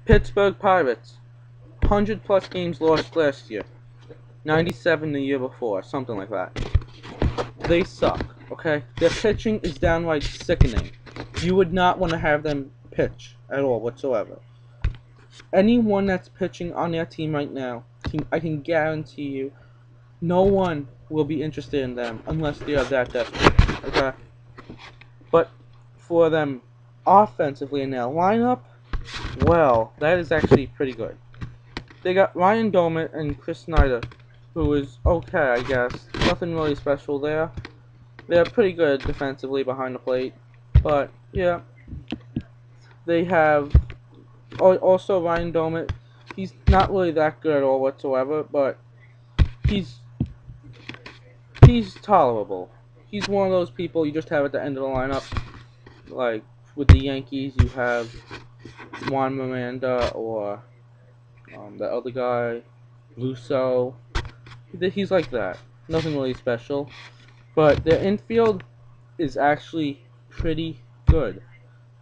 Pittsburgh Pirates, 100 plus games lost last year, 97 the year before, something like that. They suck, okay? Their pitching is downright sickening. You would not want to have them pitch at all whatsoever. Anyone that's pitching on their team right now, I can guarantee you, no one will be interested in them unless they are that desperate, okay? But for them offensively in their lineup, well, that is actually pretty good. They got Ryan Doumit and Chris Snyder, who is okay, I guess. Nothing really special there. They're pretty good defensively behind the plate, but yeah. They have also Ryan Doumit. He's not really that good at all whatsoever, but he's tolerable. He's one of those people you just have at the end of the lineup. Like with the Yankees, you have Juan Miranda or the other guy, Russo. He's like that. Nothing really special. But their infield is actually pretty good.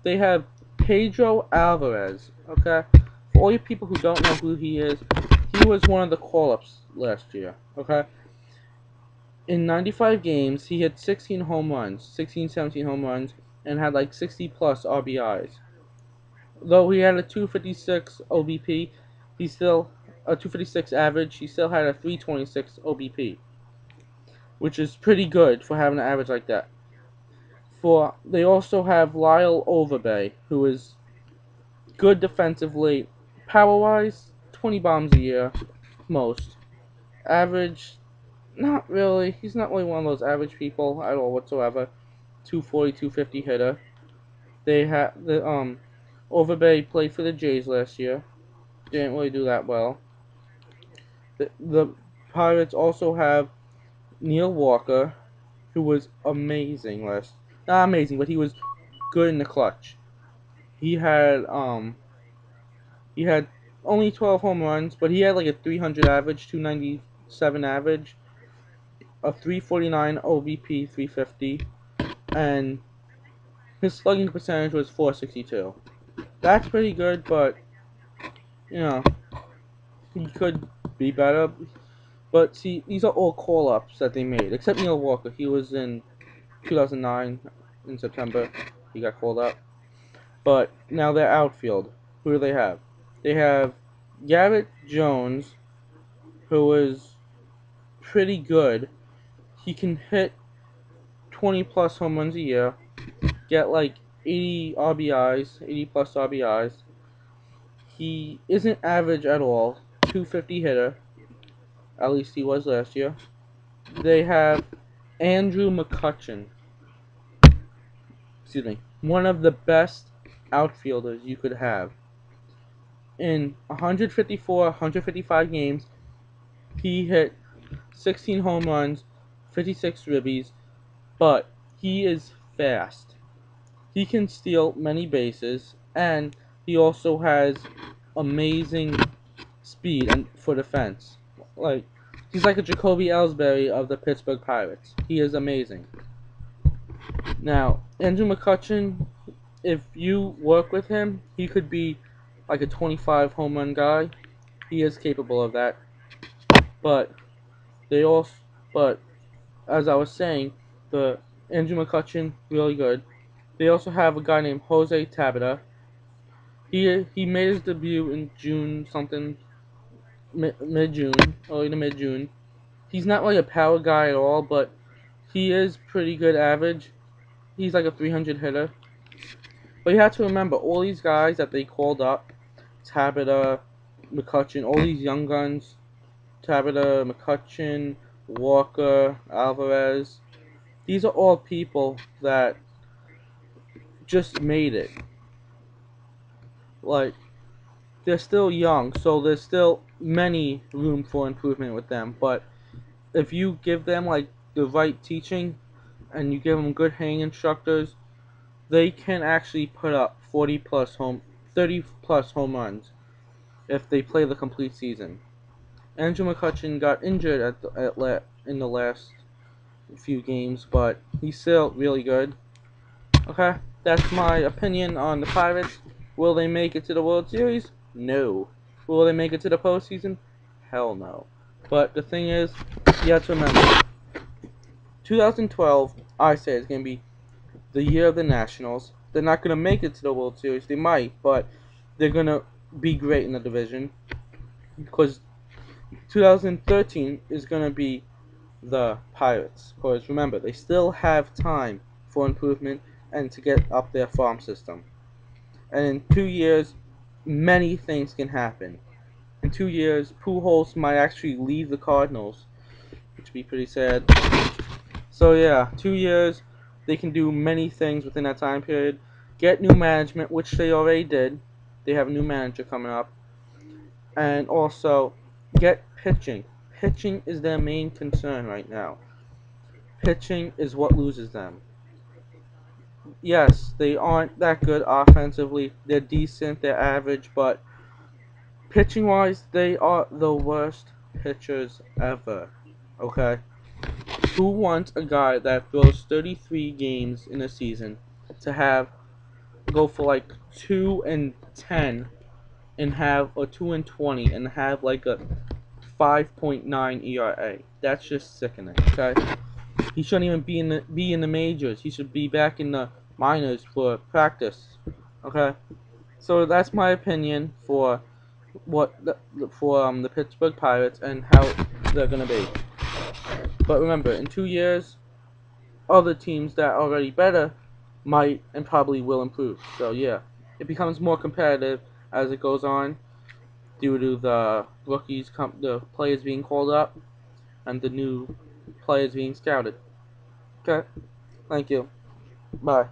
They have Pedro Alvarez, okay? For all you people who don't know who he is, he was one of the call-ups last year, okay? In 95 games, he hit 16 home runs, 16, 17 home runs, and had like 60 plus RBIs. Though he had a 256 OBP, he still a 256 average, he still had a 326 OBP, which is pretty good for having an average like that. They also have Lyle Overbay, who is good defensively, power-wise, 20 bombs a year, most. Average, not really. He's not really one of those average people at all whatsoever. 240, 250 hitter. They have the Overbay played for the Jays last year. Didn't really do that well. The Pirates also have Neil Walker, who was amazing not amazing, but he was good in the clutch. He had only 12 home runs, but he had like a 300 average, 297 average, a 349 OBP, 350, and his slugging percentage was 462. That's pretty good, but you know, he could be better. But see, these are all call-ups that they made, except Neil Walker. He was in 2009 in September. He got called up. But now their outfield. Who do they have? They have Garrett Jones, who is pretty good. He can hit 20 plus home runs a year, get like 80 RBIs, 80 plus RBIs. He isn't average at all. 250 hitter. At least he was last year. They have Andrew McCutchen. Excuse me. One of the best outfielders you could have. In 154, 155 games, he hit 16 home runs, 56 ribbies, but he is fast. He can steal many bases, and he also has amazing speed and for defense. Like, he's like a Jacoby Ellsbury of the Pittsburgh Pirates. He is amazing. Now, Andrew McCutchen, if you work with him, he could be like a 25 home run guy. He is capable of that. But as I was saying, the Andrew McCutchen, really good. They also have a guy named Jose Tabata. He made his debut in June something, mid-June, early to mid-June. He's not really a power guy at all, but he is pretty good average. He's like a 300 hitter. But you have to remember, all these guys that they called up, Tabata, McCutchen, all these young guns, Tabata, McCutchen, Walker, Alvarez, these are all people that just made it. Like, they're still young, so there's still many room for improvement with them. But if you give them like the right teaching and you give them good hitting instructors, they can actually put up 30 plus home runs if they play the complete season. Andrew McCutchen got injured in the last few games, but he's still really good. Okay, that's my opinion on the Pirates. Will they make it to the World Series? No. Will they make it to the postseason? Hell no. But the thing is, you have to remember, 2012, I say, is going to be the year of the Nationals. They're not going to make it to the World Series. They might, but they're going to be great in the division. Because 2013 is going to be the Pirates. Because remember, they still have time for improvement and to get up their farm system. And in 2 years, many things can happen. In 2 years, Pujols might actually leave the Cardinals, which would be pretty sad. So yeah, 2 years, they can do many things within that time period. Get new management, which they already did. They have a new manager coming up. And also, get pitching. Pitching is their main concern right now. Pitching is what loses them. Yes, they aren't that good offensively. They're decent, they're average, but pitching wise, they are the worst pitchers ever. Okay? Who wants a guy that throws 33 games in a season to have go for like 2-10 and have or 2-20 and have like a 5.9 ERA? That's just sickening. Okay? He shouldn't even be in the majors. He should be back in the minors for practice. Okay? So that's my opinion for the Pittsburgh Pirates and how they're gonna be. But remember, in 2 years, other teams that are already better might and probably will improve. So yeah, it becomes more competitive as it goes on due to the the players being called up, and the new players being scouted. Okay, thank you. Bye.